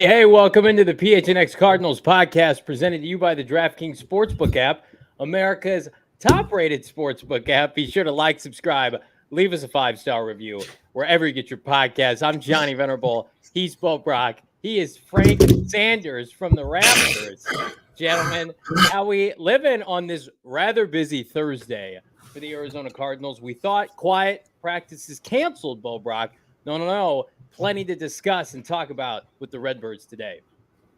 Hey, welcome into the PHNX Cardinals podcast presented to you by the DraftKings Sportsbook app, America's top-rated sportsbook app. Be sure to like, subscribe, leave us a 5-star review wherever you get your podcasts. I'm Johnny Venerable. He's Bo Brock. He is Frank Sanders from the Raptors. Gentlemen, how we living on this rather busy Thursday for the Arizona Cardinals? We thought quiet practices canceled, Bo Brock. No. Plenty to discuss and talk about with the Redbirds today.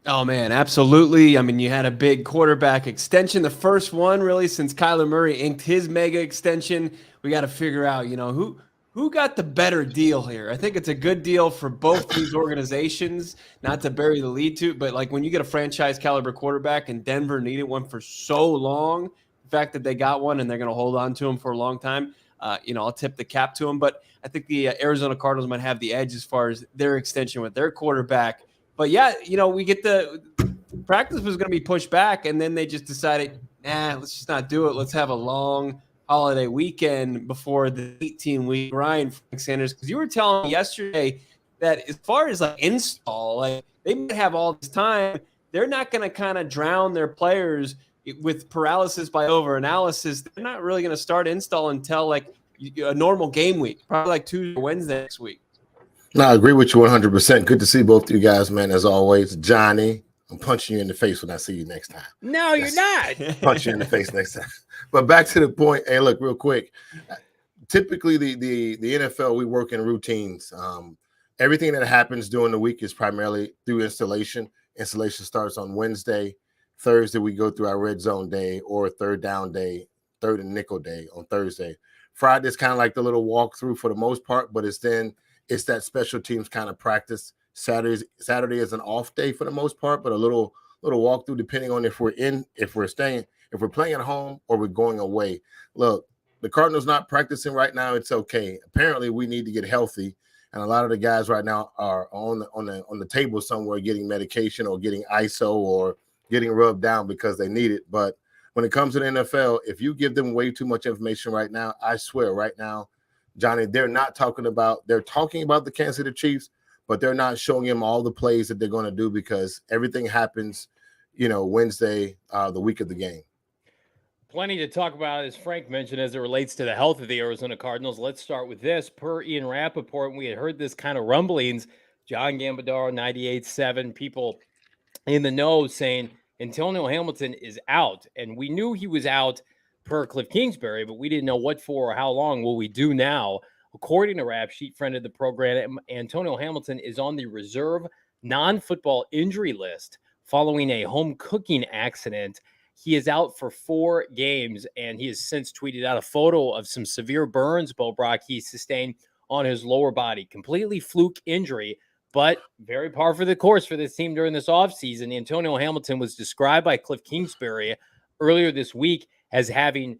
Oh, man, absolutely. I mean, you had a big quarterback extension, the first one really since Kyler Murray inked his mega extension. We got to figure out, who got the better deal here. I think it's a good deal for both these organizations, not to bury the lead to, but like when you get a franchise caliber quarterback and Denver needed one for so long, the fact that they got one and they're going to hold on to him for a long time, I'll tip the cap to him. But I think the Arizona Cardinals might have the edge as far as their extension with their quarterback. But yeah, we get the practice was going to be pushed back, and then they just decided, let's just not do it. Let's have a long holiday weekend before the 18-week grind, Frank Sanders. Because you were telling me yesterday that as far as like install, like they might have all this time. They're not going to kind of drown their players with paralysis by overanalysis. They're not really going to start install until like a normal game week, probably like Tuesday or Wednesday next week. No, I agree with you 100%. Good to see both of you guys, man, as always. Johnny, I'm punching you in the face when I see you next time. No, you're not. Punch you in the face next time. But back to the point. Hey, look, real quick. Typically, the NFL, we work in routines. Everything that happens during the week is primarily through installation. Installation starts on Wednesday. Thursday, we go through our red zone day or third down day, third and nickel day on Thursday. Friday is kind of like the little walkthrough for the most part, but it's that special teams kind of practice. Saturday is an off day for the most part, but a little walkthrough depending on if we're playing at home or we're going away. Look, the Cardinals not practicing right now. It's okay. Apparently, we need to get healthy, and a lot of the guys right now are on the table somewhere getting medication or getting ISO or getting rubbed down because they need it. But when it comes to the NFL, if you give them way too much information right now, I swear right now, Johnny, they're talking about the Kansas City Chiefs, but they're not showing him all the plays that they're going to do because everything happens, Wednesday, the week of the game. Plenty to talk about, as Frank mentioned, as it relates to the health of the Arizona Cardinals. Let's start with this. Per Ian Rappaport, we had heard this kind of rumblings. John Gambadaro, 98.7, people in the know saying Antonio Hamilton is out. And we knew he was out per Cliff Kingsbury, but we didn't know what for or how long. Well, we do now. According to Rap Sheet, friend of the program, Antonio Hamilton is on the reserve non-football injury list following a home cooking accident. He is out for 4 games, and he has since tweeted out a photo of some severe burns, Bo Brock, he sustained on his lower body. Completely fluke injury, but very par for the course for this team during this offseason. Antonio Hamilton was described by Cliff Kingsbury earlier this week as having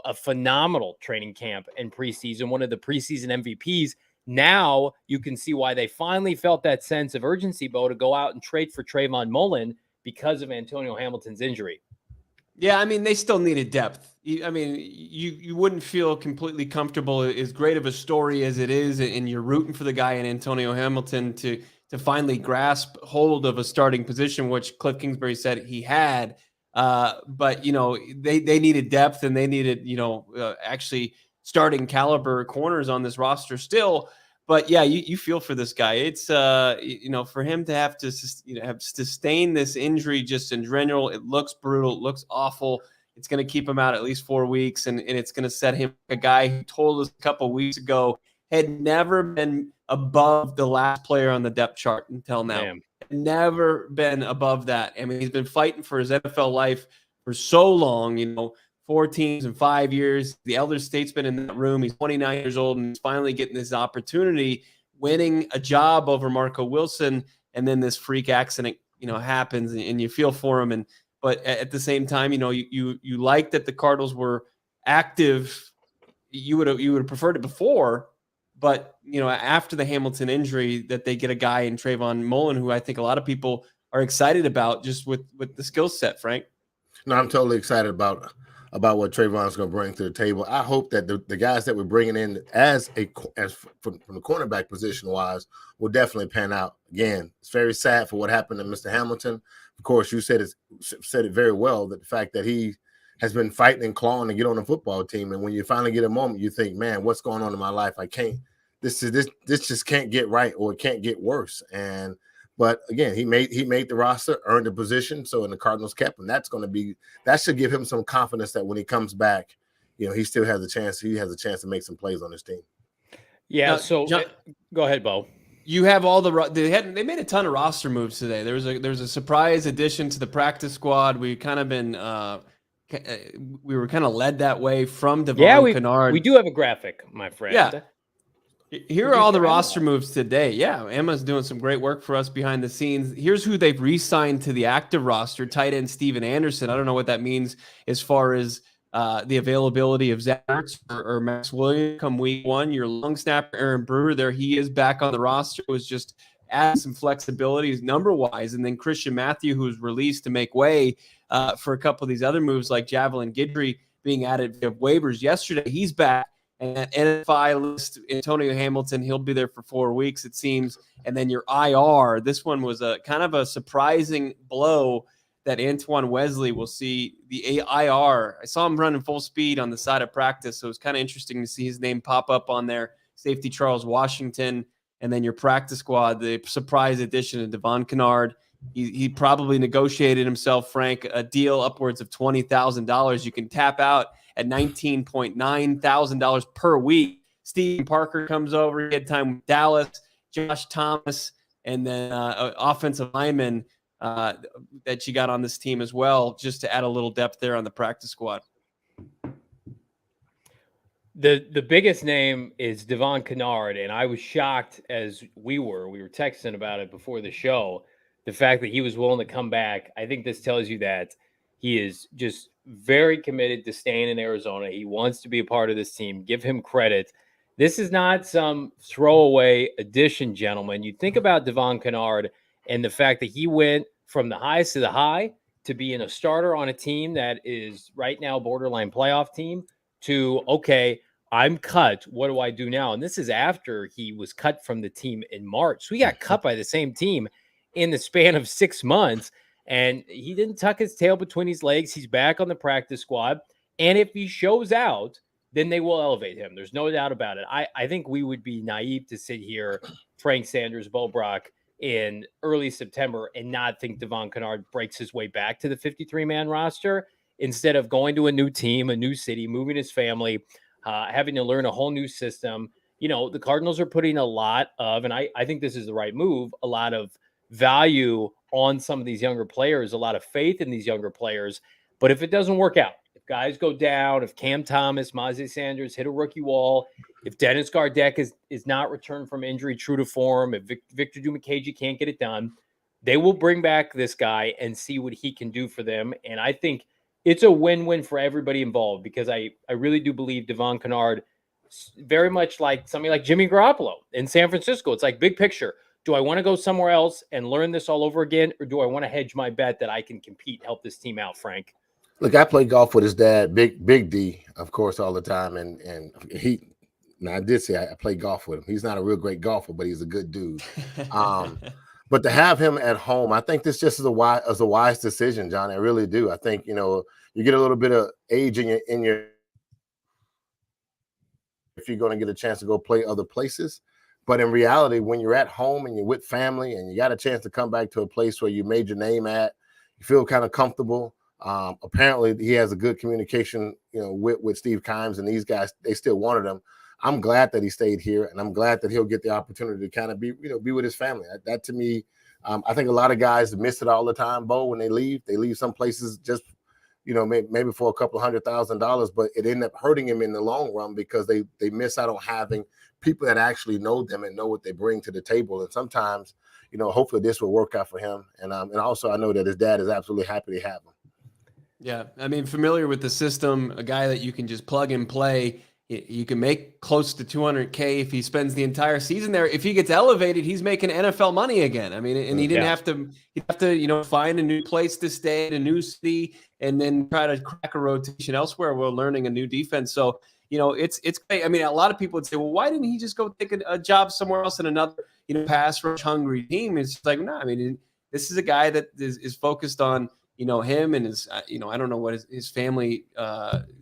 a phenomenal training camp and preseason, one of the preseason MVPs. Now you can see why they finally felt that sense of urgency, Bo, to go out and trade for Trayvon Mullen because of Antonio Hamilton's injury. Yeah, I mean, they still needed depth. I mean, you wouldn't feel completely comfortable, as great of a story as it is, and you're rooting for the guy in Antonio Hamilton to finally grasp hold of a starting position, which Cliff Kingsbury said he had. But, they needed depth, and they needed, actually starting caliber corners on this roster still. But yeah, you feel for this guy. It's, for him to have to, have sustained this injury just in general, it looks brutal. It looks awful. It's going to keep him out at least 4 weeks. And it's going to set him, a guy who told us a couple of weeks ago had never been above the last player on the depth chart until now. Damn. Never been above that. I mean, he's been fighting for his NFL life for so long, 4 teams in 5 years. The elder statesman in that room. He's 29 years old, and he's finally getting this opportunity, winning a job over Marco Wilson. And then this freak accident, happens, and you feel for him. But at the same time, you like that the Cardinals were active. You would have preferred it before, but after the Hamilton injury, that they get a guy in Trayvon Mullen, who I think a lot of people are excited about, just with the skill set. Frank. No, I'm totally excited about about what Trayvon's going to bring to the table. I hope that the guys that we're bringing in as from the cornerback position wise will definitely pan out. Again, it's very sad for what happened to Mr. Hamilton. Of course, you said it very well, that the fact that he has been fighting and clawing to get on the football team, and when you finally get a moment, you think, man, what's going on in my life? I can't. This just can't get right, or it can't get worse. But again, he made the roster, earned a position. So in the Cardinals kept him. That should give him some confidence that when he comes back, he still has a chance. He has a chance to make some plays on this team. Yeah. Now, So John, go ahead, Bo. You have all they made a ton of roster moves today. There was a surprise addition to the practice squad. We kind of been we were kind of led that way from Devon Kennard. We do have a graphic, my friend. Yeah. Here are all the roster moves today. Yeah, Emma's doing some great work for us behind the scenes. Here's who they've re-signed to the active roster: tight end Steven Anderson. I don't know what that means as far as the availability of Zach Ertz or Max Williams come week one. Your long snapper Aaron Brewer, there he is back on the roster. Was just adding some flexibility number-wise. And then Christian Matthew, who was released to make way for a couple of these other moves like Javelin Guidry being added via waivers yesterday. He's back. And NFI list Antonio Hamilton, he'll be there for 4 weeks, it seems. And then your IR, this one was a kind of a surprising blow that Antoine Wesley will see the IR. I saw him running full speed on the side of practice, so it's kind of interesting to see his name pop up on there. Safety Charles Washington, and then your practice squad, the surprise addition of Devon Kennard. He probably negotiated himself, Frank, a deal upwards of $20,000. You can tap out at $19,900 per week. Stephen Parker comes over. He had time with Dallas, Josh Thomas, and then offensive lineman that you got on this team as well, just to add a little depth there on the practice squad. The biggest name is Devon Kennard, and I was shocked as we were texting about it before the show, the fact that he was willing to come back. I think this tells you that he is just very committed to staying in Arizona. He wants to be a part of this team. Give him credit. This is not some throwaway addition, gentlemen. You think about Devon Kennard and the fact that he went from the highest to the high to being a starter on a team that is right now borderline playoff team to, okay, I'm cut. What do I do now? And this is after he was cut from the team in March. So he got cut by the same team in the span of 6 months. And he didn't tuck his tail between his legs. He's back on the practice squad. And if he shows out, then they will elevate him. There's no doubt about it. I think we would be naive to sit here, Frank Sanders, Bo Brock, in early September and not think Devon Kennard breaks his way back to the 53-man roster instead of going to a new team, a new city, moving his family, having to learn a whole new system. The Cardinals are putting a lot of, and I think this is the right move, a lot of value on some of these younger players, a lot of faith in these younger players. But if it doesn't work out, if guys go down, if Cam Thomas, Myjai Sanders hit a rookie wall, if Dennis Gardeck is not returned from injury true to form, if Victor Dumakaji can't get it done, they will bring back this guy and see what he can do for them. And I think it's a win-win for everybody involved, because I really do believe Devon Kennard, very much like somebody like Jimmy Garoppolo in San Francisco. It's like big picture. Do I want to go somewhere else and learn this all over again, or do I want to hedge my bet that I can compete, help this team out, Frank? Look, I play golf with his dad, Big D, of course, all the time, and I did say I play golf with him. He's not a real great golfer, but he's a good dude. But to have him at home, I think this just is a wise decision, John. I really do. I think you get a little bit of age in your if you're going to get a chance to go play other places. But in reality, when you're at home and you're with family and you got a chance to come back to a place where you made your name at, you feel kind of comfortable. Apparently, he has a good communication, with Steve Kimes and these guys. They still wanted him. I'm glad that he stayed here, and I'm glad that he'll get the opportunity to kind of be with his family. That to me, I think a lot of guys miss it all the time, Bo, when they leave. They leave some places just, maybe for a couple of $100,000, but it ended up hurting him in the long run because they miss out on having people that actually know them and know what they bring to the table. And sometimes, hopefully this will work out for him. And also I know that his dad is absolutely happy to have him. Yeah, I mean, familiar with the system, a guy that you can just plug and play. You can make close to $200K if he spends the entire season there. If he gets elevated, he's making NFL money again. I mean, and he didn't have to. He'd have to, find a new place to stay in a new city, and then try to crack a rotation elsewhere while learning a new defense. So, it's great. I mean, a lot of people would say, well, why didn't he just go take a job somewhere else in another, pass rush hungry team? It's just like, no, I mean, this is a guy that is focused on, him and his, I don't know what his family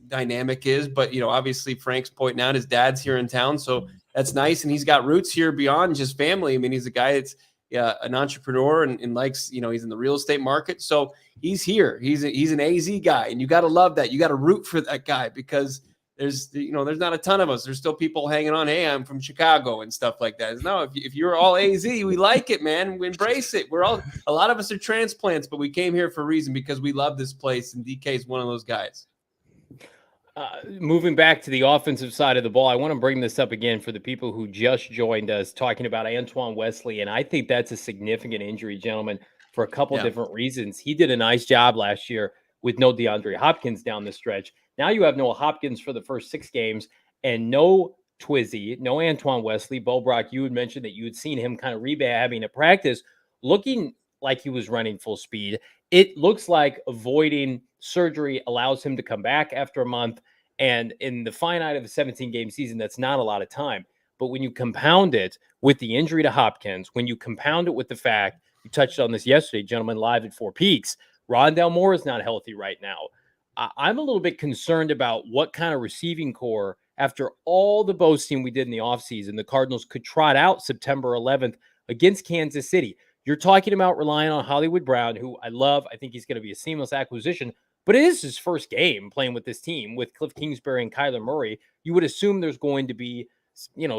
dynamic is, but, obviously Frank's pointing out his dad's here in town. So that's nice. And he's got roots here beyond just family. I mean, he's a guy that's an entrepreneur and likes, he's in the real estate market. So he's here. He's an AZ guy. And you got to love that. You got to root for that guy because there's not a ton of us. There's still people hanging on. Hey, I'm from Chicago and stuff like that. No, if you're all AZ, we like it, man. We embrace it. A lot of us are transplants, but we came here for a reason because we love this place. And DK is one of those guys. Moving back to the offensive side of the ball, I want to bring this up again for the people who just joined us, talking about Antoine Wesley. And I think that's a significant injury, gentlemen, for a couple different reasons. He did a nice job last year with no DeAndre Hopkins down the stretch. Now you have Noah Hopkins for the first 6 games and no Twizzy, no Antoine Wesley. Bo Brock, you had mentioned that you had seen him kind of rehabbing at practice, looking like he was running full speed. It looks like avoiding surgery allows him to come back after a month. And in the finite of a 17-game season, that's not a lot of time. But when you compound it with the injury to Hopkins, when you compound it with the fact, you touched on this yesterday, gentlemen, live at Four Peaks, Rondale Moore is not healthy right now. I'm a little bit concerned about what kind of receiving core, after all the boasting we did in the offseason, the Cardinals could trot out September 11th against Kansas City. You're talking about relying on Hollywood Brown, who I love. I think he's going to be a seamless acquisition, but it is his first game playing with this team with Cliff Kingsbury and Kyler Murray. You would assume there's going to be,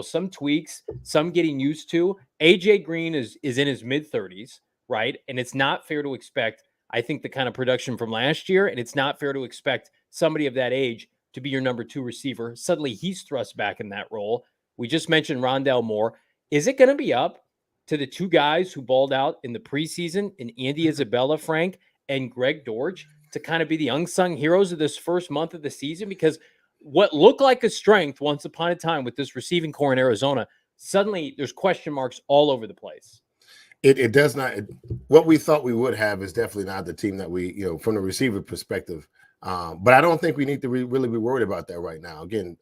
some tweaks, some getting used to. AJ Green is in his mid-30s, right? And it's not fair to expect, I think, the kind of production from last year, and it's not fair to expect somebody of that age to be your number 2 receiver. Suddenly he's thrust back in that role. We just mentioned Rondale Moore. Is it going to be up to the 2 guys who balled out in the preseason, in Andy Isabella, Frank, and Greg Dortch, to kind of be the unsung heroes of this first month of the season? Because what looked like a strength once upon a time with this receiving core in Arizona, suddenly there's question marks all over the place. It does not. What we thought we would have is definitely not the team that we, from the receiver perspective. But I don't think we need to really be worried about that right now. Again,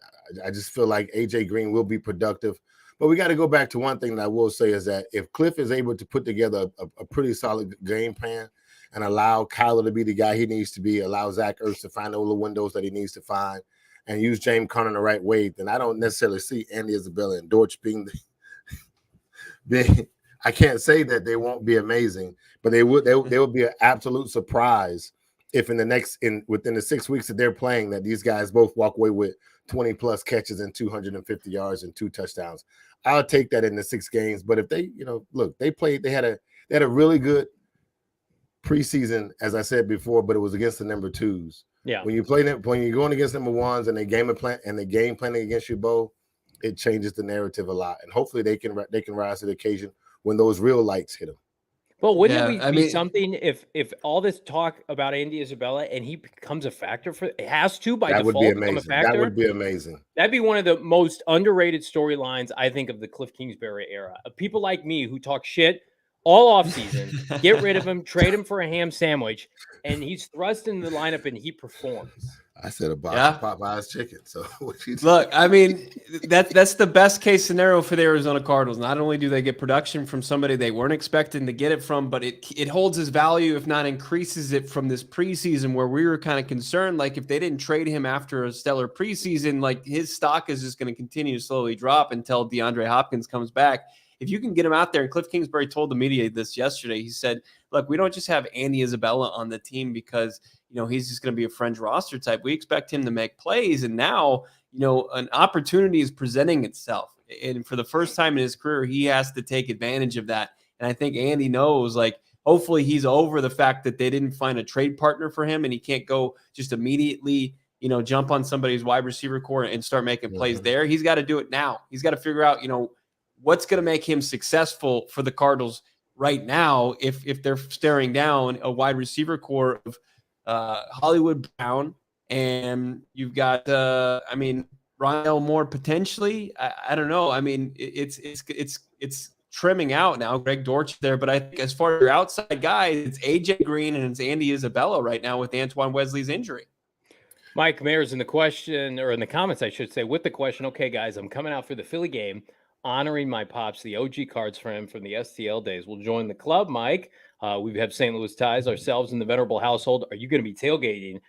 I just feel like AJ Green will be productive. But we got to go back to one thing that I will say is that if Cliff is able to put together a pretty solid game plan and allow Kyler to be the guy he needs to be, allow Zach Ertz to find all the windows that he needs to find, and use James Conner the right way, then I don't necessarily see Andy Isabella and Dortch being I can't say that they won't be amazing, but they would be an absolute surprise if within the 6 weeks that they're playing, that these guys both walk away with 20 plus catches and 250 yards and 2 touchdowns. I'll take that in the 6 games. But if they, look, they had a really good preseason, as I said before, but it was against the number 2s. Yeah. When you're going against number 1s and they game planning against you, Bo, it changes the narrative a lot. And hopefully they can rise to the occasion when those real lights hit them. Well, wouldn't it be something if all this talk about Andy Isabella and he becomes a factor it has to by default become a factor? That would be amazing. That'd be one of the most underrated storylines, I think, of the Cliff Kingsbury era. Of people like me who talk shit all offseason, get rid of him, trade him for a ham sandwich, and he's thrust in the lineup and he performs. I said a box of Popeye's chicken. So look, I mean, that's the best case scenario for the Arizona Cardinals. Not only do they get production from somebody they weren't expecting to get it from, but it holds his value, if not increases it, from this preseason where we were kind of concerned. Like if they didn't trade him after a stellar preseason, like his stock is just going to continue to slowly drop until DeAndre Hopkins comes back. If you can get him out there, and Cliff Kingsbury told the media this yesterday, he said, look, we don't just have Andy Isabella on the team because, he's just going to be a fringe roster type. We expect him to make plays. And now, an opportunity is presenting itself. And for the first time in his career, he has to take advantage of that. And I think Andy knows, hopefully he's over the fact that they didn't find a trade partner for him and he can't go just immediately, jump on somebody's wide receiver core and start making plays there. He's got to do it now. He's got to figure out, what's going to make him successful for the Cardinals right now if they're staring down a wide receiver core of Hollywood Brown, and you've got, Rondale Rondale Moore potentially. I don't know. I mean, it's trimming out now. Greg Dortch there, but I think as far as your outside guys, it's AJ Green and it's Andy Isabella right now with Antoine Wesley's injury. Mike Mayer's in the question, or in the comments, I should say, with the question, okay, guys, I'm coming out for the Philly game, honoring my pops, the OG cards for him from the STL days. We'll join the club, Mike. We have St. Louis ties ourselves in the Venerable household. Are you going to be tailgating?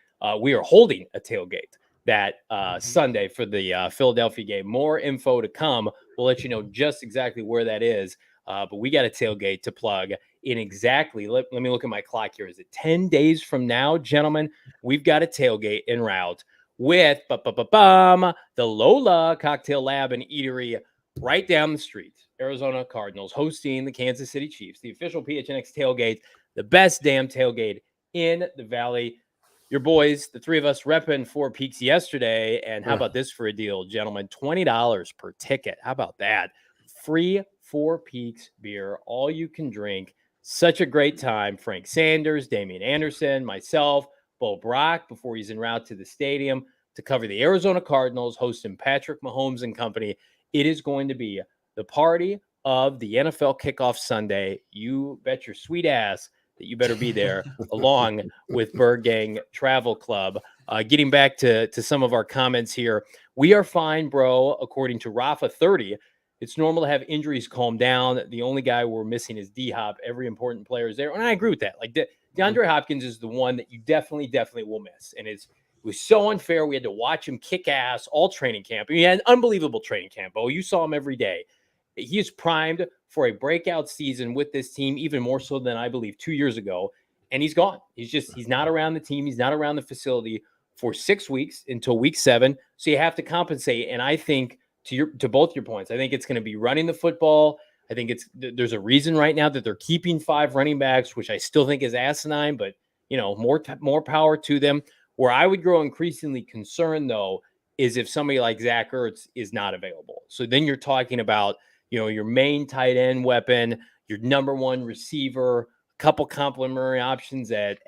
We are holding a tailgate that Sunday for the Philadelphia game. More info to come. We'll let you know just exactly where that is. But we got a tailgate to plug in exactly. Let me look at my clock here. Is it 10 days from now, gentlemen? We've got a tailgate en route with the Lola Cocktail Lab and Eatery right down the street. Arizona Cardinals hosting the Kansas City Chiefs, the official PHNX tailgate, the best damn tailgate in the Valley. Your boys, the three of us, repping Four Peaks yesterday. And how about this for a deal, gentlemen? $20 per ticket. How about that? Free Four Peaks beer, all you can drink. Such a great time. Frank Sanders, Damian Anderson, myself, Bo Brock, before he's en route to the stadium to cover the Arizona Cardinals, hosting Patrick Mahomes and company. It is going to be the party of the NFL kickoff Sunday. You bet your sweet ass that you better be there along with Bird Gang Travel Club. Getting back to some of our comments here. We are fine, bro, according to Rafa 30. It's normal to have injuries calm down. The only guy we're missing is D-Hop. Every important player is there. And I agree with that. Like DeAndre Hopkins is the one that you definitely will miss. And it was so unfair. We had to watch him kick ass all training camp. He had an unbelievable training camp. Oh, you saw him every day. He is primed for a breakout season with this team, even more so than I believe 2 years ago. And he's gone. He's not around the team. He's not around the facility for 6 weeks until week 7. So you have to compensate. And I think to both your points, I think it's going to be running the football. I think there's a reason right now that they're keeping 5 running backs, which I still think is asinine, but more power to them. Where I would grow increasingly concerned though is if somebody like Zach Ertz is not available. So then you're talking about your main tight end weapon, your number one receiver, a couple complementary options at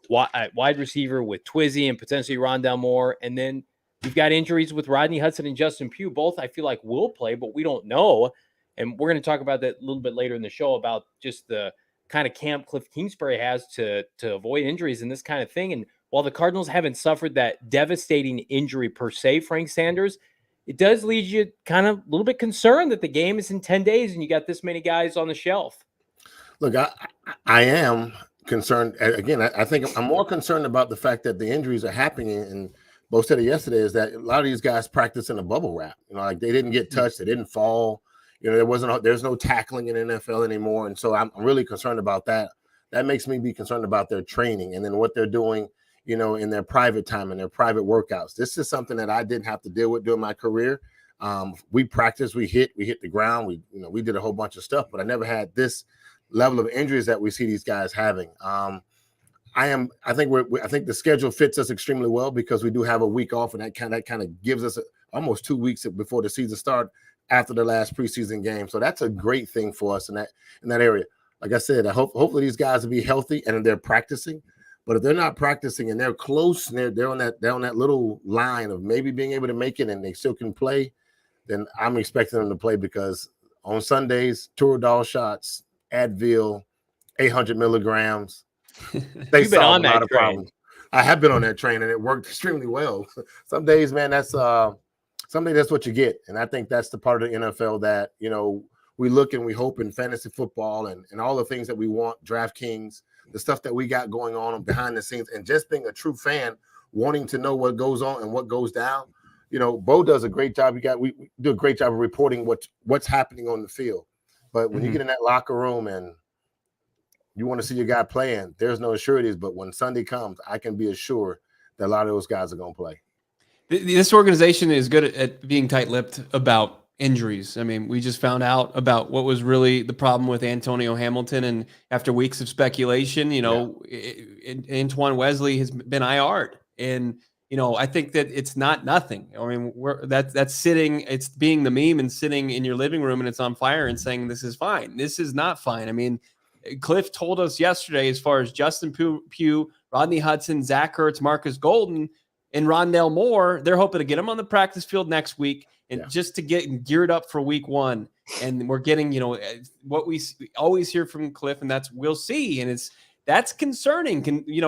wide receiver with Twizzy and potentially Rondale Moore, and then you've got injuries with Rodney Hudson and Justin Pugh. Both I feel like will play, but we don't know. And we're going to talk about that a little bit later in the show about just the kind of camp Cliff Kingsbury has to avoid injuries and this kind of thing. And while the Cardinals haven't suffered that devastating injury per se, Frank Sanders, it does leave you kind of a little bit concerned that the game is in 10 days and you got this many guys on the shelf. Look, I am concerned. Again, I think I'm more concerned about the fact that the injuries are happening. And Bo said it yesterday, is that a lot of these guys practice in a bubble wrap. Like they didn't get touched, they didn't fall. There's no tackling in the NFL anymore. And so I'm really concerned about that. That makes me be concerned about their training and then what they're doing, in their private time and their private workouts. This is something that I didn't have to deal with during my career. We practiced, we hit the ground, we did a whole bunch of stuff, but I never had this level of injuries that we see these guys having. I think the schedule fits us extremely well because we do have a week off, and that kind of gives us almost 2 weeks before the season start after the last preseason game. So that's a great thing for us in that area. Like I said, hopefully these guys will be healthy and they're practicing. But if they're not practicing and they're close and they're on that little line of maybe being able to make it and they still can play, then I'm expecting them to play, because on Sundays, Toradol shots, Advil, 800 milligrams, they solve a lot of problems. I have been on that train and it worked extremely well. Some days, man, that's what you get. And I think that's the part of the NFL that, we look and we hope in fantasy football and all the things that we want, DraftKings, the stuff that we got going on behind the scenes, and just being a true fan, wanting to know what goes on and what goes down. Bo does a great job. We do a great job of reporting what's happening on the field. But when you get in that locker room and you want to see your guy playing, there's no sureties. But when Sunday comes, I can be assured that a lot of those guys are going to play. This organization is good at being tight-lipped about injuries. I mean, we just found out about what was really the problem with Antonio Hamilton, and after weeks of speculation, Antoine Wesley has been IR'd, and I think that it's not nothing. I mean, that's sitting, it's being the meme and sitting in your living room and it's on fire and saying this is fine. This is not fine. I mean, Cliff told us yesterday, as far as Justin Pugh, Rodney Hudson, Zach Ertz, Marcus Golden, And Rondale Moore, they're hoping to get him on the practice field next week and just to get geared up for week 1. And we're getting, what we always hear from Cliff, and that's we'll see. And that's concerning,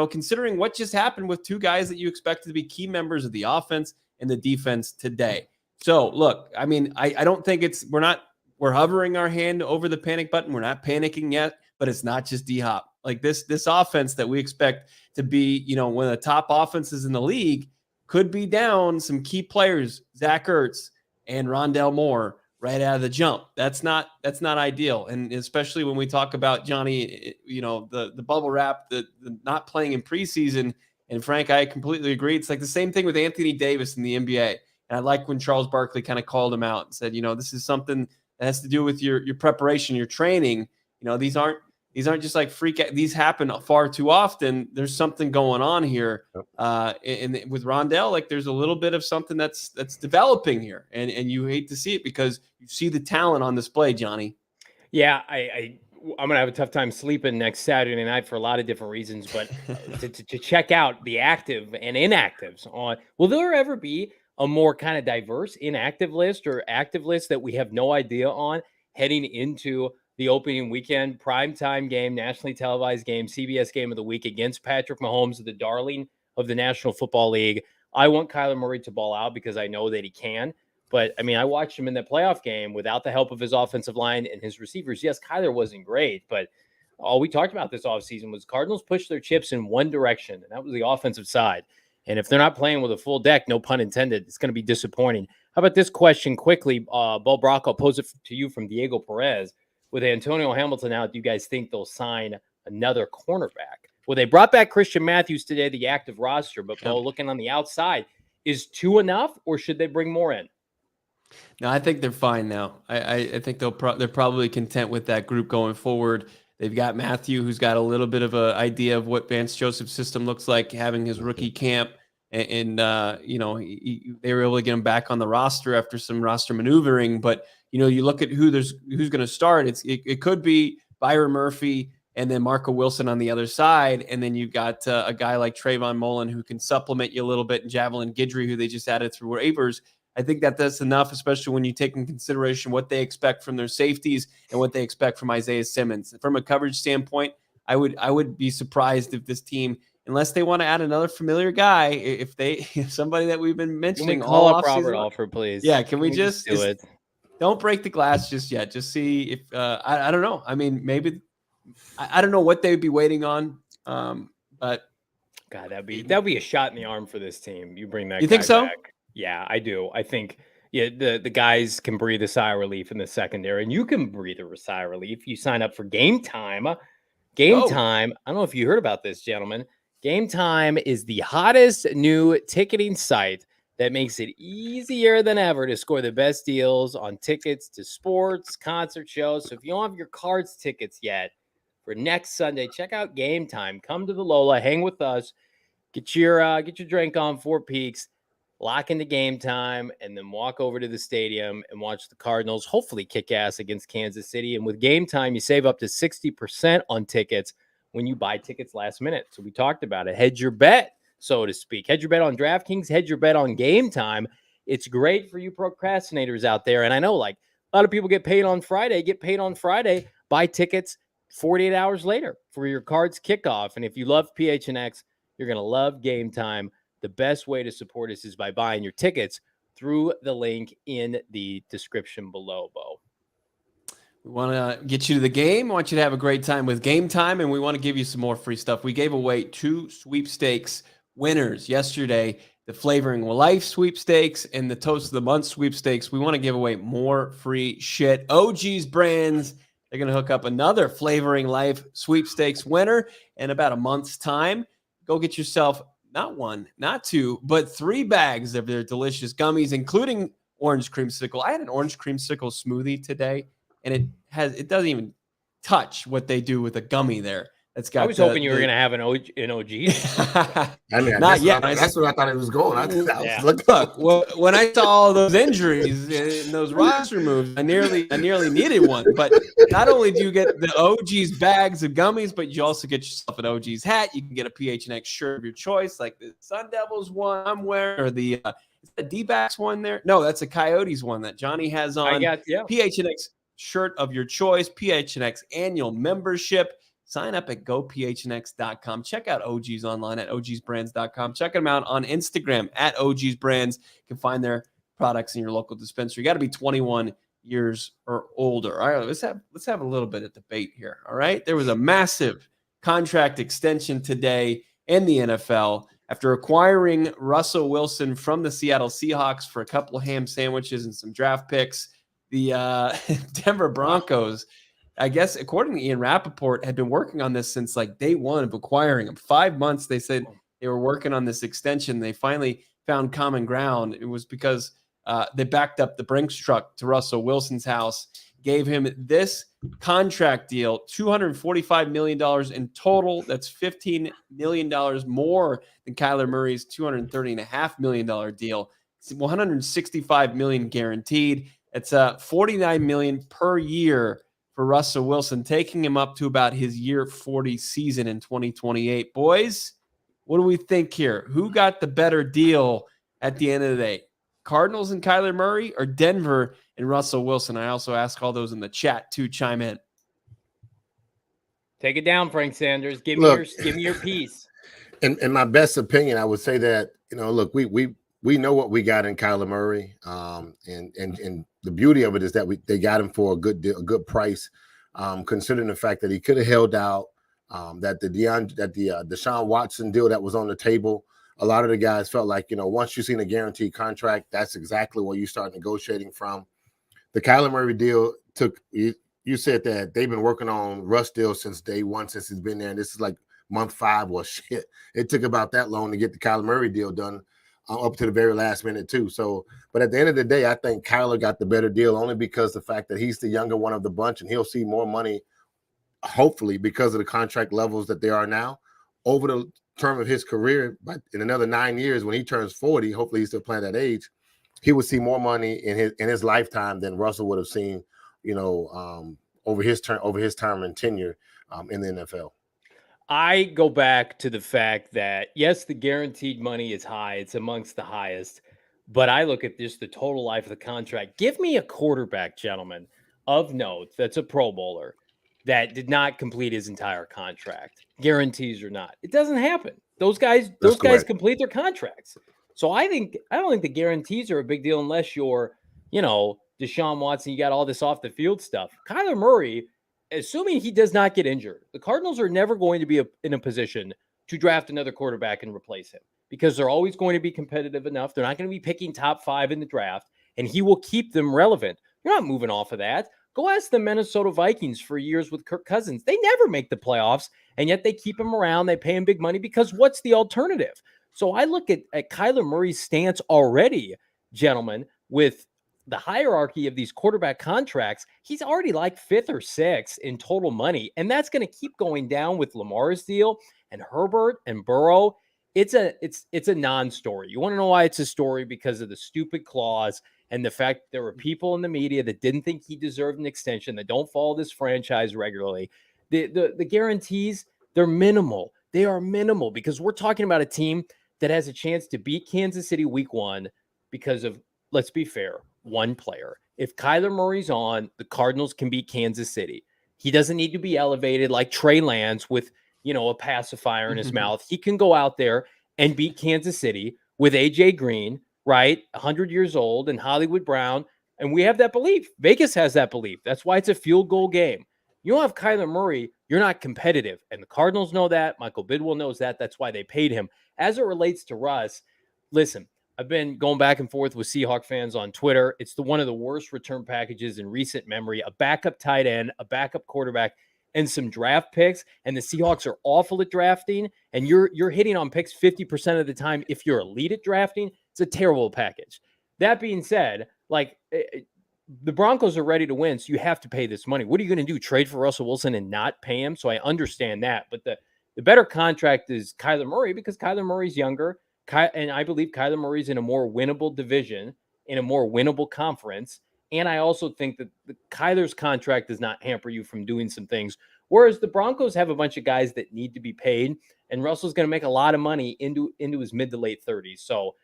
considering what just happened with 2 guys that you expected to be key members of the offense and the defense today. So look, I mean, I don't think we're hovering our hand over the panic button. We're not panicking yet, but it's not just D-Hop. Like this offense that we expect to be, one of the top offenses in the league could be down some key players, Zach Ertz and Rondale Moore right out of the jump. That's not ideal. And especially when we talk about Johnny, the bubble wrap, the not playing in preseason. And Frank, I completely agree. It's like the same thing with Anthony Davis in the NBA. And I like when Charles Barkley kind of called him out and said, this is something that has to do with your preparation, your training. These aren't just like these happen far too often. There's something going on here. And with Rondale, like there's a little bit of something that's developing here. And you hate to see it because you see the talent on display, Johnny. Yeah, I'm going to have a tough time sleeping next Saturday night for a lot of different reasons, but to check out the active and inactives will there ever be a more kind of diverse inactive list or active list that we have no idea on heading into the opening weekend, primetime game, nationally televised game, CBS game of the week against Patrick Mahomes, the darling of the National Football League? I want Kyler Murray to ball out because I know that he can. But, I mean, I watched him in that playoff game without the help of his offensive line and his receivers. Yes, Kyler wasn't great, but all we talked about this offseason was Cardinals pushed their chips in one direction, and that was the offensive side. And if they're not playing with a full deck, no pun intended, it's going to be disappointing. How about this question quickly? Bo Brock, I'll pose it to you from Diego Perez. With Antonio Hamilton out, do you guys think they'll sign another cornerback? Well, they brought back Christian Matthews today, the active roster, but Bo, looking on the outside, is 2 enough, or should they bring more in? No, I think they're fine now. I think they're probably content with that group going forward. They've got Matthew, who's got a little bit of an idea of what Vance Joseph's system looks like, having his rookie camp, and they were able to get him back on the roster after some roster maneuvering. But you look at who's going to start. It could be Byron Murphy and then Marco Wilson on the other side, and then you've got a guy like Trayvon Mullen who can supplement you a little bit, and Javelin Guidry, who they just added through waivers. I think that's enough, especially when you take in consideration what they expect from their safeties and what they expect from Isaiah Simmons. From a coverage standpoint, I would be surprised if this team, unless they want to add another familiar guy, if somebody that we've been mentioning, can we call up Robert Alford, please? Yeah, can we just do it? Don't break the glass just yet. Just see if I don't know. I mean, maybe I don't know what they'd be waiting on, but God, that'd be a shot in the arm for this team. You bring that. You think so? Back. Yeah, I do. I think the guys can breathe a sigh of relief in the secondary, and you can breathe a sigh of relief. You sign up for Gametime. Gametime. I don't know if you heard about this, gentlemen. Gametime is the hottest new ticketing site that makes it easier than ever to score the best deals on tickets to sports, concert shows. So if you don't have your Cards tickets yet for next Sunday, check out Gametime. Come to the Lola, hang with us, get your drink on, Four Peaks. Lock into Gametime, and then walk over to the stadium and watch the Cardinals hopefully kick ass against Kansas City. And with Gametime, you save up to 60% on tickets when you buy tickets last minute. So we talked about it. Hedge your bet, so to speak. Hedge your bet on DraftKings. Hedge your bet on Gametime. It's great for you procrastinators out there. And I know, like, a lot of people get paid on Friday. Buy tickets 48 hours later for your Cards kickoff. And if you love PHNX, you're going to love Gametime. The best way to support us is by buying your tickets through the link in the description below, Bo. We want to get you to the game. We want you to have a great time with Gametime, and we want to give you some more free stuff. We gave away 2 sweepstakes winners yesterday, the Flavoring Life sweepstakes and the Toast of the Month sweepstakes. We want to give away more free shit. OGeez brands, they're going to hook up another Flavoring Life sweepstakes winner in about a month's time. Go get yourself not 1, not 2, but 3 bags of their delicious gummies, including orange creamsicle. I had an orange creamsicle smoothie today, and it doesn't even touch what they do with a gummy there. that's got I was hoping you were going to have an OGeez. I mean, Not yet. That's where I thought it was going. I was Yeah. Look, when I saw all those injuries and those roster moves, I nearly needed one. But not only do you get the OGeez bags of gummies, but you also get yourself an OGeez hat. You can get a PHNX shirt of your choice, like the Sun Devils one I'm wearing, or the is that D-backs one there? No, that's a Coyotes one that Johnny has on. PHNX shirt of your choice, PHNX annual membership. Sign up at gophnx.com. Check out OGeez online at OGeezBrands.com. Check them out on Instagram at OGeezBrands. You can find their products in your local dispensary. You got to be 21 years or older. All right, let's have a little bit of debate here. All right, there was a massive contract extension today in the NFL after acquiring Russell Wilson from the Seattle Seahawks for a couple of ham sandwiches and some draft picks. The Denver Broncos, I guess, according to Ian Rappaport, had been working on this since like day one of acquiring him. 5 months, they said they were working on this extension. They finally found common ground. It was because they backed up the Brinks truck to Russell Wilson's house, gave him this contract deal, $245 million in total. That's $15 million more than Kyler Murray's $230.5 million deal. It's $165 million guaranteed. It's $49 million per year for Russell Wilson, taking him up to about his year 40 season in 2028. Boys, what do we think here? Who got the better deal at the end of the day? Cardinals and Kyler Murray or Denver and Russell Wilson? I also ask all those in the chat to chime in. Take it down, Frank Sanders. Give me your piece. In my best opinion, I would say that, look, we know what we got in Kyler Murray, and the beauty of it is that they got him for a good price, considering the fact that he could have held out. That the Deshaun Watson deal that was on the table, a lot of the guys felt like, once you've seen a guaranteed contract, that's exactly where you start negotiating from. The Kyler Murray deal took. You said that they've been working on Russ deal since day one, since he's been there, and this is like month 5. Well, shit, it took about that long to get the Kyler Murray deal done. Up to the very last minute too. So, but at the end of the day, I think Kyler got the better deal only because the fact that he's the younger one of the bunch and he'll see more money, hopefully, because of the contract levels that they are now over the term of his career. But in another 9 years, when he turns 40, hopefully he's still playing that age, he would see more money in his lifetime than Russell would have seen, over his term and tenure in the NFL. I go back to the fact that, yes, the guaranteed money is high. It's amongst the highest. But I look at just the total life of the contract. Give me a quarterback, gentlemen, of note that's a Pro Bowler that did not complete his entire contract, guarantees or not. It doesn't happen. Those guys complete their contracts. So I don't think the guarantees are a big deal unless you're, Deshaun Watson, you got all this off the field stuff. Kyler Murray, assuming he does not get injured, the Cardinals are never going to be in a position to draft another quarterback and replace him because they're always going to be competitive enough. They're not going to be picking top 5 in the draft, and he will keep them relevant. You're not moving off of that. Go ask the Minnesota Vikings for years with Kirk Cousins. They never make the playoffs, and yet they keep him around. They pay him big money because what's the alternative? So I look at Kyler Murray's stance already, gentlemen, with the hierarchy of these quarterback contracts. He's already like 5th or 6th in total money, and that's going to keep going down with Lamar's deal and Herbert and Burrow. It's a non-story. You want to know why it's a story? Because of the stupid clause and the fact that there were people in the media that didn't think he deserved an extension, that don't follow this franchise regularly. The guarantees, they're minimal. They are minimal because we're talking about a team that has a chance to beat Kansas City week 1 because of, let's be fair, one player. If Kyler Murray's on, the Cardinals can beat Kansas City. He doesn't need to be elevated like Trey Lance with, a pacifier in his mouth. He can go out there and beat Kansas City with AJ Green, right? 100 years old, and Hollywood Brown. And we have that belief. Vegas has that belief. That's why it's a field goal game. You don't have Kyler Murray, you're not competitive. And the Cardinals know that. Michael Bidwell knows that. That's why they paid him. As it relates to Russ, listen, I've been going back and forth with Seahawk fans on Twitter. It's one of the worst return packages in recent memory. A backup tight end, a backup quarterback, and some draft picks. And the Seahawks are awful at drafting. And you're hitting on picks 50% of the time. If you're elite at drafting, it's a terrible package. That being said, the Broncos are ready to win, so you have to pay this money. What are you going to do? Trade for Russell Wilson and not pay him? So I understand that. But the better contract is Kyler Murray because Kyler Murray's younger. And I believe Kyler Murray's in a more winnable division, in a more winnable conference. And I also think that Kyler's contract does not hamper you from doing some things. Whereas the Broncos have a bunch of guys that need to be paid, and Russell's going to make a lot of money into his mid to late 30s. So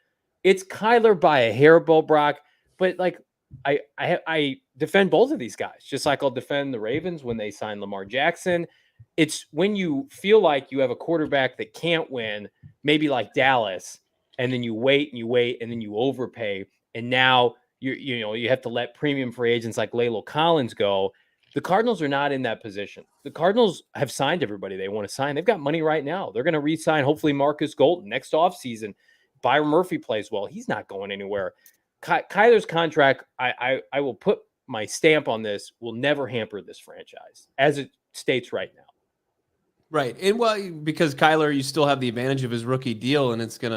it's Kyler by a hairball, Brock. But like I defend both of these guys, just like I'll defend the Ravens when they sign Lamar Jackson. It's when you feel like you have a quarterback that can't win, maybe like Dallas, and then you wait and you wait and then you overpay, and now you have to let premium free agents like Lalo Collins go. The Cardinals are not in that position. The Cardinals have signed everybody they want to sign. They've got money right now. They're going to re-sign hopefully Marcus Golden next offseason. Byron Murphy plays well. He's not going anywhere. Kyler's contract, I will put my stamp on this, will never hamper this franchise as it states right now. Right. And well, because Kyler, you still have the advantage of his rookie deal, and it's going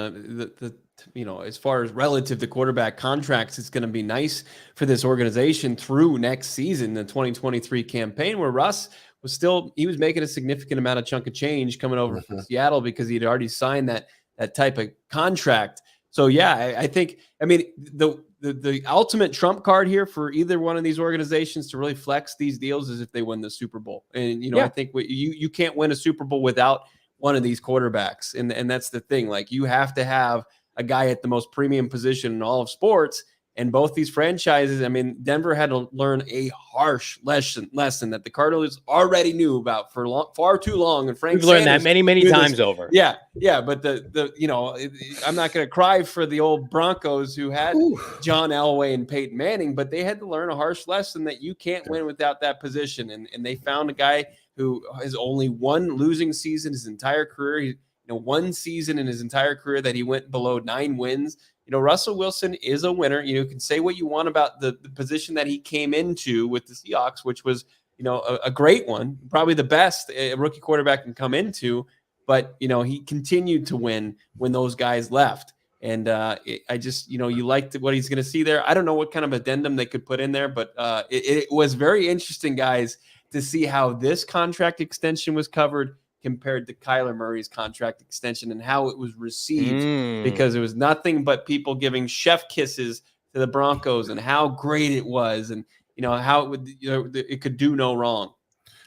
to, as far as relative to quarterback contracts, it's going to be nice for this organization through next season, the 2023 campaign, where Russ was he was making a significant amount of chunk of change coming over from Seattle because he'd already signed that type of contract. So yeah, I think, the ultimate trump card here for either one of these organizations to really flex these deals is if they win the Super Bowl. And, I think you can't win a Super Bowl without one of these quarterbacks. And that's the thing. Like, you have to have a guy at the most premium position in all of sports. And both these franchises, Denver had to learn a harsh lesson that the Cardinals already knew about for far too long. And Frank We've learned that many times over. Yeah. But I'm not going to cry for the old Broncos who had John Elway and Peyton Manning, but they had to learn a harsh lesson that you can't win without that position. And they found a guy who has only one losing season his entire career. One season in his entire career that he went below 9 wins. Russell Wilson is a winner. You can say what you want about the position that he came into with the Seahawks, which was, a great one, probably the best a rookie quarterback can come into. But, he continued to win when those guys left. And I just, you liked what he's going to see there. I don't know what kind of addendum they could put in there, but it was very interesting, guys, to see how this contract extension was covered compared to Kyler Murray's contract extension and how it was received, because it was nothing but people giving chef kisses to the Broncos and how great it was, and how it would, it could do no wrong.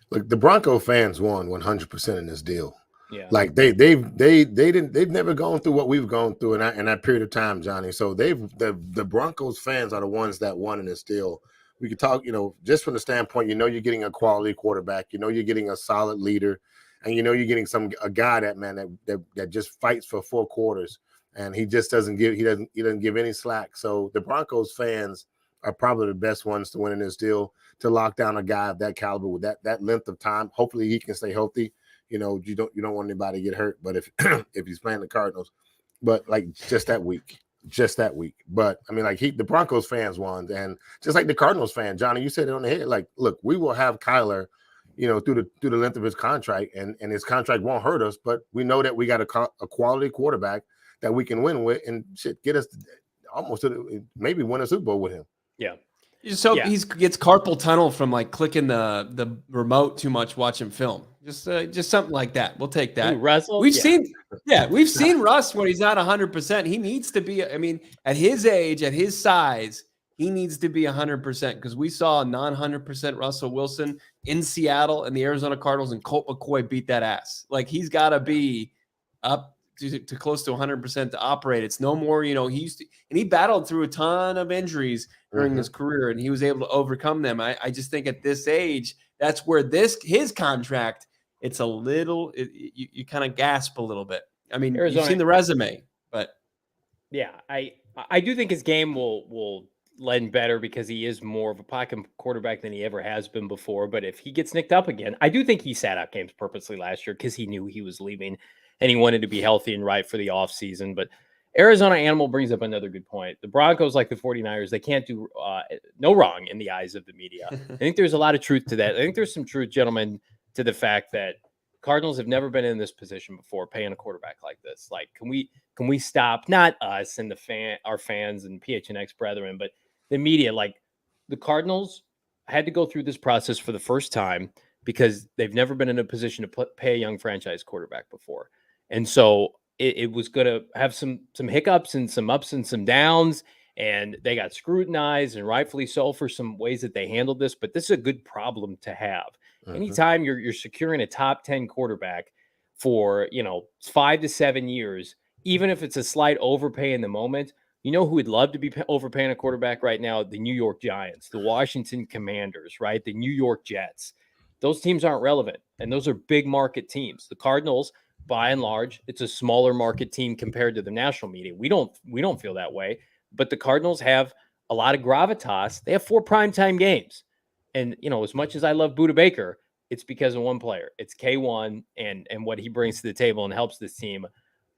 Look, the Bronco fans won 100% in this deal. Yeah, like they've never gone through what we've gone through in that period of time, Johnny. So the Broncos fans are the ones that won in this deal. We could talk, just from the standpoint, you're getting a quality quarterback, you're getting a solid leader. And you're getting a guy that just fights for 4 quarters, and he just doesn't give any slack. So the Broncos fans are probably the best ones to win in this deal, to lock down a guy of that caliber with that length of time. Hopefully he can stay healthy. You don't want anybody to get hurt, but if he's playing the Cardinals, but like just that week. But the Broncos fans won, and just like the Cardinals fan, Johnny, you said it on the head. Like, look, we will have Kyler, through the length of his contract, and his contract won't hurt us, but we know that we got a quality quarterback that we can win with, and get us almost to maybe win a Super Bowl with him. Yeah. So he gets carpal tunnel from like clicking the remote too much watching film. Just something like that. We'll take that. Ooh, Russell? We've seen Russ when he's not 100%. He needs to be. At his age, at his size, he needs to be 100%, because we saw a non-100% Russell Wilson in Seattle and the Arizona Cardinals, and Colt McCoy beat that ass. Like, he's got to be up to close to 100% to operate. It's no more, he battled through a ton of injuries during his career, and he was able to overcome them. I just think at this age, that's where his contract, it's a little, you kind of gasp a little bit. Arizona, you've seen the resume, but. Yeah, I do think his game will lend better, because he is more of a pocket quarterback than he ever has been before. But if he gets nicked up again, I do think he sat out games purposely last year because he knew he was leaving and he wanted to be healthy and right for the offseason. But Arizona Animal brings up another good point. The Broncos, like the 49ers, they can't do no wrong in the eyes of the media. I think there's a lot of truth to that. I think there's some truth, gentlemen, to the fact that Cardinals have never been in this position before, paying a quarterback like this. Like, can we stop, not us and our fans and PHNX brethren, but the media, like, the Cardinals had to go through this process for the first time because they've never been in a position to pay a young franchise quarterback before. And so it was going to have some hiccups and some ups and some downs. And they got scrutinized, and rightfully so, for some ways that they handled this. But this is a good problem to have. Anytime you're securing a top 10 quarterback for 5 to 7 years, even if it's a slight overpay in the moment, you know who would love to be overpaying a quarterback right now? The New York Giants, the Washington Commanders, right? The New York Jets. Those teams aren't relevant, and those are big market teams. The Cardinals, by and large, it's a smaller market team compared to the national media. We don't feel that way, but the Cardinals have a lot of gravitas. They have 4 primetime games, and as much as I love Budda Baker, it's because of one player. It's K1 and what he brings to the table and helps this team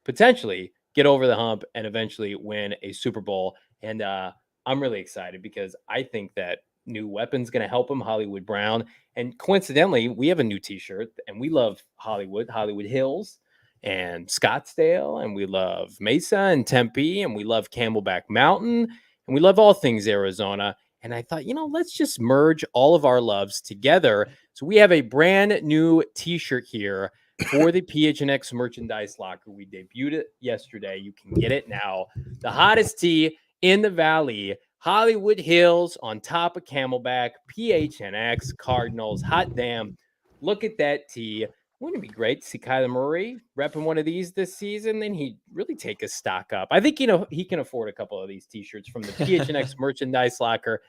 potentially get over the hump and eventually win a Super Bowl. And I'm really excited because I think that new weapon's going to help him, Hollywood Brown. And coincidentally, we have a new t-shirt, and we love Hollywood Hills and Scottsdale, and we love Mesa and Tempe, and we love Camelback Mountain, and we love all things Arizona. And I thought, let's just merge all of our loves together. So we have a brand new t-shirt here for the PHNX merchandise locker. We debuted it yesterday. You can get it now. The hottest tee in the Valley, Hollywood Hills on top of Camelback, PHNX Cardinals. Hot damn. Look at that tee. Wouldn't it be great to see Kyler Murray repping one of these this season? Then he'd really take his stock up. I think, he can afford a couple of these t-shirts from the PHNX merchandise locker.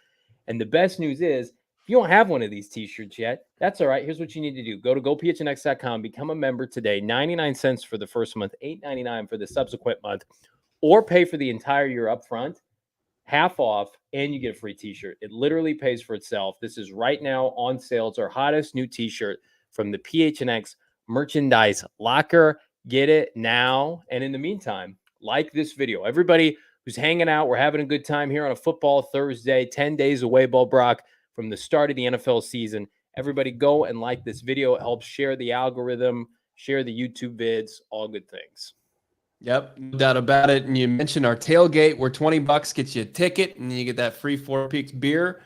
And the best news is, if you don't have one of these t-shirts yet, that's all right. Here's what you need to do. Go to gophnx.com, become a member today. 99 cents for the first month, $8.99 for the subsequent month, or pay for the entire year up front, half off, and you get a free t-shirt. It literally pays for itself. This is right now on sale. It's our hottest new t-shirt from the PHNX merchandise locker. Get it now. And in the meantime, like this video. Everybody who's hanging out, we're having a good time here on a football Thursday, 10 days away, Ball Brock, from the start of the NFL season. Everybody go and like this video. It helps share the algorithm, share the YouTube vids, all good things. Yep, no doubt about it. And you mentioned our tailgate where $20 gets you a ticket and you get that free Four Peaks beer.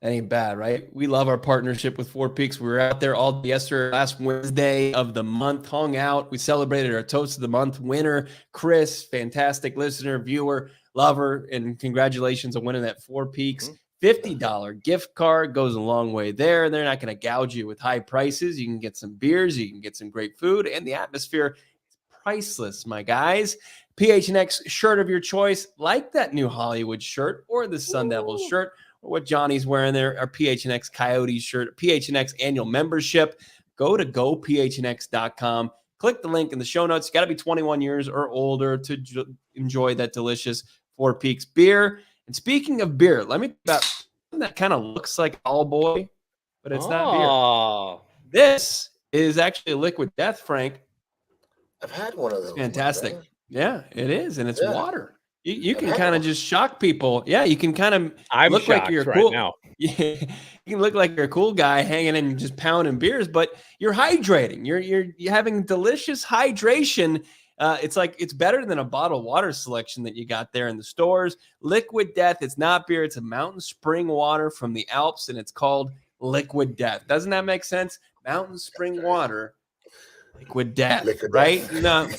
That ain't bad, right? We love our partnership with Four Peaks. We were out there all yesterday, last Wednesday of the month, hung out. We celebrated our Toast of the Month winner, Chris, fantastic listener, viewer, lover, and congratulations on winning that Four Peaks. $50 gift card goes a long way there. They're not going to gouge you with high prices. You can get some beers, you can get some great food, and the atmosphere is priceless, my guys. PHNX shirt of your choice, like that new Hollywood shirt or the Sun Devils shirt, or what Johnny's wearing there, our PHNX Coyotes shirt, PHNX annual membership. Go to gophnx.com. Click the link in the show notes. You got to be 21 years or older to enjoy that delicious Four Peaks beer. And speaking of beer, let me talk about something that kind of looks like All Boy, but it's not beer. This is actually a Liquid Death, Frank. I've had one of those. It's fantastic. Yeah, it is. And it's water. You can kind of just shock people. Yeah, you can kind of look like you're cool. Right now. Yeah, you can look like you're a cool guy hanging and just pounding beers, but you're hydrating. You're having delicious hydration. It's better than a bottled water selection that you got there in the stores. Liquid Death. It's not beer. It's a mountain spring water from the Alps, and it's called Liquid Death. Doesn't that make sense? Mountain spring water, Liquid Death, right? No.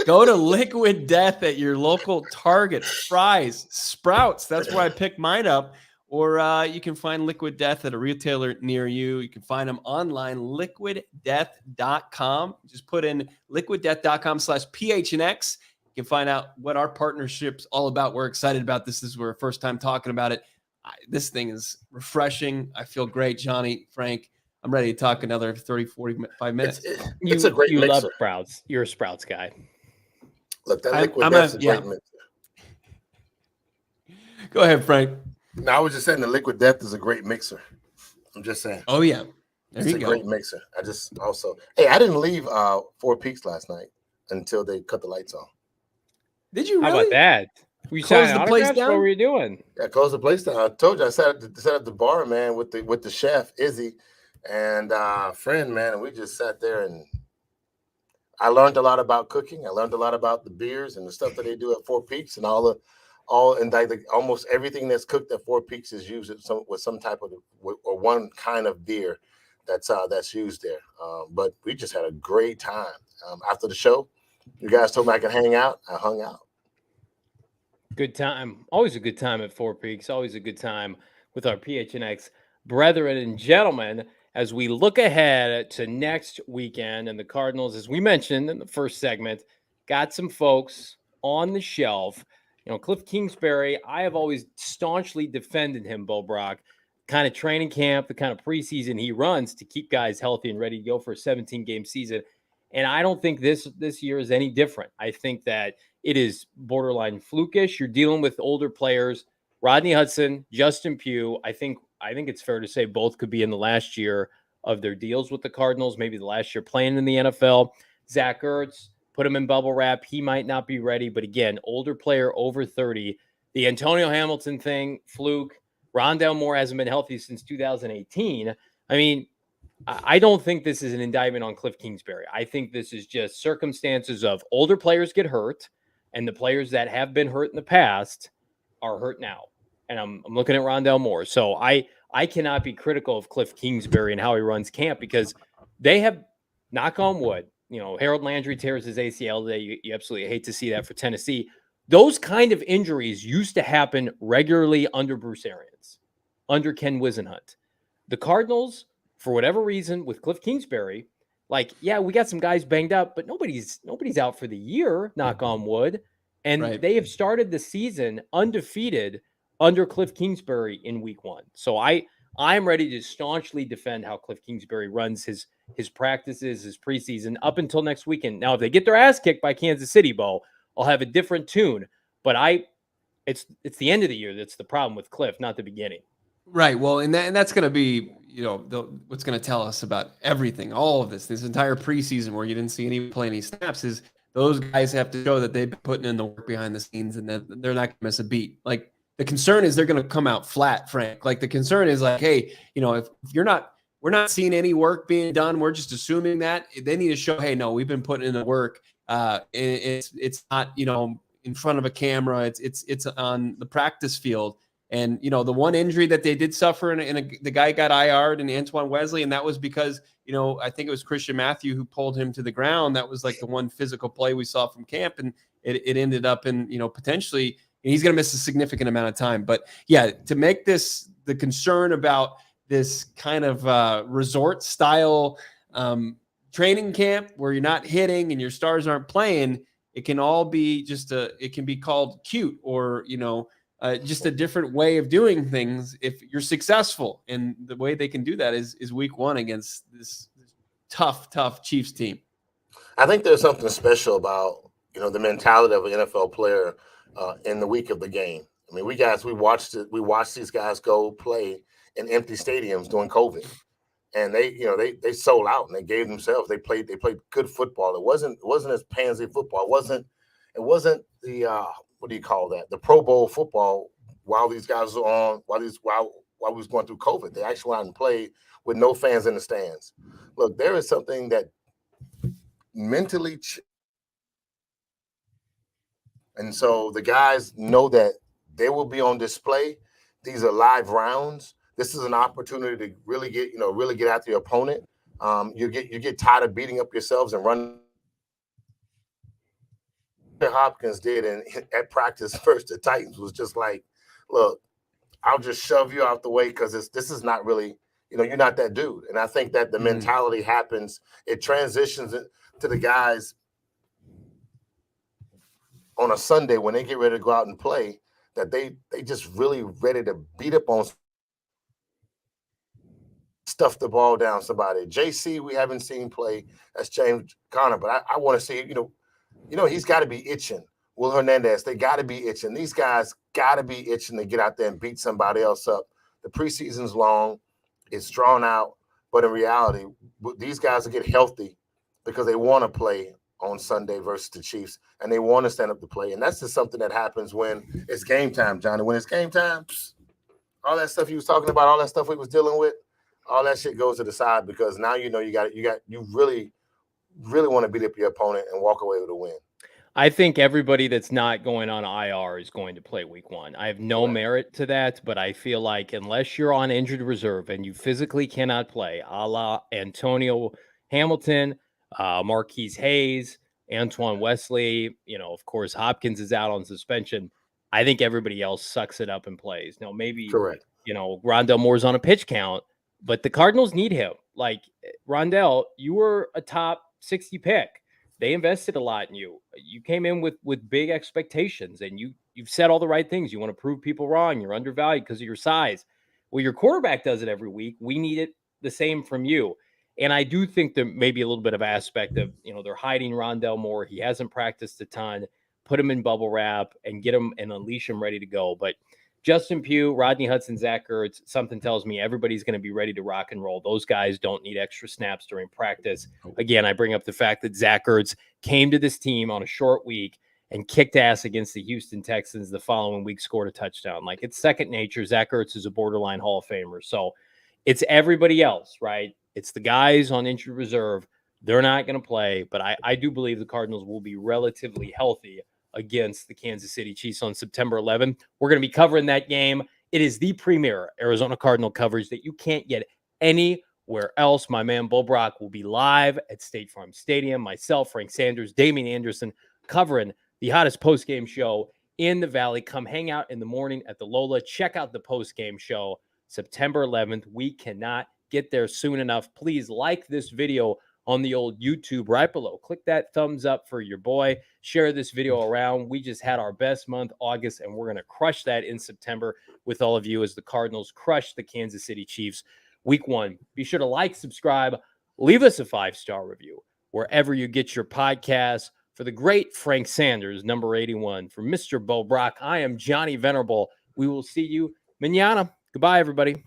Go to Liquid Death at your local Target, Fry's, Sprouts. That's where I picked mine up. Or you can find Liquid Death at a retailer near you. You can find them online, liquiddeath.com. Just put in liquiddeath.com/PHNX. You can find out what our partnership's all about. We're excited about this. This is our first time talking about it. This thing is refreshing. I feel great, Johnny, Frank. I'm ready to talk another 30, 45 minutes. It's a great mixer. You love Sprouts. You're a Sprouts guy. Look, that Liquid Death's a great mixer. Go ahead, Frank. No, I was just saying the Liquid Death is a great mixer. I'm just saying. Oh, yeah. It's a great mixer. I didn't leave Four Peaks last night until they cut the lights on. Did you really? How about that? Were you close the place down? What were you doing? I closed the place down. I told you I sat at the bar, man, with the chef, Izzy, and friend, man, and we just sat there, and I learned a lot about cooking. I learned a lot about the beers and the stuff that they do at Four Peaks and all almost everything that's cooked at Four Peaks is used with some type of or one kind of beer that's used there. But we just had a great time after the show. You guys told me I could hang out. I hung out. Good time. Always a good time at Four Peaks. Always a good time with our PHNX brethren and gentlemen as we look ahead to next weekend. And the Cardinals, as we mentioned in the first segment, got some folks on the shelf. You know, Cliff Kingsbury, I have always staunchly defended him, Bo Brock. Kind of training camp, the kind of preseason he runs to keep guys healthy and ready to go for a 17-game season. And I don't think this year is any different. I think that it is borderline flukish. You're dealing with older players, Rodney Hudson, Justin Pugh. I think it's fair to say both could be in the last year of their deals with the Cardinals, maybe the last year playing in the NFL. Zach Ertz, put him in bubble wrap. He might not be ready, but again, older player over 30. The Antonio Hamilton thing, fluke. Rondale Moore hasn't been healthy since 2018. I mean, I don't think this is an indictment on Cliff Kingsbury. I think this is just circumstances of older players get hurt, and the players that have been hurt in the past are hurt now. And I'm looking at Rondale Moore. So I cannot be critical of Cliff Kingsbury and how he runs camp because they have, knock on wood, you know, Harold Landry tears his ACL today. You absolutely hate to see that for Tennessee. Those kind of injuries used to happen regularly under Bruce Arians, under Ken Wisenhunt. The Cardinals, for whatever reason, with Cliff Kingsbury, like, yeah, we got some guys banged up, but nobody's out for the year, knock on wood. And They have started the season undefeated under Cliff Kingsbury in week 1. So I'm ready to staunchly defend how Cliff Kingsbury runs his practices, his preseason up until next weekend. Now, if they get their ass kicked by Kansas City, Bo, I'll have a different tune. But it's the end of the year that's the problem with Cliff, not the beginning. Right. Well, and that's going to be, you know, what's going to tell us about everything, all of this entire preseason where you didn't see any play any snaps is those guys have to show that they've been putting in the work behind the scenes and that they're not going to miss a beat. Like the concern is they're going to come out flat, Frank. Like the concern is like, hey, you know, if we're not seeing any work being done, we're just assuming that they need to show, hey, no, we've been putting in the work. It's not, you know, in front of a camera. It's on the practice field. And, you know, the one injury that they did suffer the guy got IR'd in Antoine Wesley. And that was because, you know, I think it was Christian Matthew who pulled him to the ground. That was like the one physical play we saw from camp. And it ended up in, you know, potentially he's going to miss a significant amount of time. But yeah, to make this the concern about this kind of resort style training camp where you're not hitting and your stars aren't playing, it can all be it can be called cute or, you know, just a different way of doing things if you're successful. And the way they can do that is week 1 against this tough Chiefs team. I think there's something special about, you know, the mentality of an NFL player in the week of the game. I mean, we watched these guys go play in empty stadiums during COVID. And they sold out and they gave themselves. They played good football. It wasn't as pansy football. It wasn't the what do you call that? The Pro Bowl football while these guys were on, while we was going through COVID. They actually went out and played with no fans in the stands. Look, there is something that mentally and so the guys know that they will be on display. These are live rounds. This is an opportunity to really get after your opponent. You get tired of beating up yourselves and running. Hopkins did at practice first, the Titans was just like, look, I'll just shove you out the way because this is not really, you know, you're not that dude. And I think that the mentality happens, it transitions to the guys on a Sunday when they get ready to go out and play, that they just really ready to beat up on, stuff the ball down somebody. JC, we haven't seen play. That's James Conner, but I want to see, you know, he's got to be itching. Will Hernandez, they got to be itching. These guys got to be itching to get out there and beat somebody else up. The preseason's long, it's drawn out, but in reality, these guys will get healthy because they want to play on Sunday versus the Chiefs, and they want to stand up to play. And that's just something that happens when it's game time, Johnny. When it's game time, all that stuff you was talking about, all that stuff we was dealing with, all that shit goes to the side because now you know you really want to beat up your opponent and walk away with a win. I think everybody that's not going on IR is going to play week 1. I have no merit to that, but I feel like unless you're on injured reserve and you physically cannot play, a la Antonio Hamilton, Marquise Hayes, Antoine Wesley, of course, Hopkins is out on suspension. I think everybody else sucks it up and plays. Now, maybe, Correct. Rondell Moore's on a pitch count, but the Cardinals need him. Like, Rondell, you were a top 60 pick. They invested a lot in you. You came in with big expectations, and you've said all the right things. You want to prove people wrong. You're undervalued because of your size. Well, your quarterback does it every week. We need it the same from you. And I do think there may be a little bit of aspect of, they're hiding Rondell Moore. He hasn't practiced a ton. Put him in bubble wrap and get him and unleash him ready to go. But Justin Pugh, Rodney Hudson, Zach Ertz, something tells me everybody's going to be ready to rock and roll. Those guys don't need extra snaps during practice. Again, I bring up the fact that Zach Ertz came to this team on a short week and kicked ass against the Houston Texans the following week, scored a touchdown. Like, it's second nature. Zach Ertz is a borderline Hall of Famer. So it's everybody else, right? It's the guys on injured reserve. They're not going to play, but I do believe the Cardinals will be relatively healthy against the Kansas City Chiefs on September 11th. We're going to be covering that game. It is the premier Arizona Cardinal coverage that you can't get anywhere else. My man Bo Brock will be live at State Farm Stadium. Myself, Frank Sanders, Damian Anderson, covering the hottest post-game show in the Valley. Come hang out in the morning at the Lola. Check out the post-game show September 11th. We cannot get there soon enough. Please like this video on the old YouTube right below. Click that thumbs up for your boy. Share this video around. We just had our best month, August, and we're going to crush that in September with all of you as the Cardinals crush the Kansas City Chiefs week 1. Be sure to like, subscribe, leave us a 5-star review wherever you get your podcasts. For the great Frank Sanders, number 81, for Mr. Bo Brock, I am Johnny Venerable. We will see you mañana. Goodbye, everybody.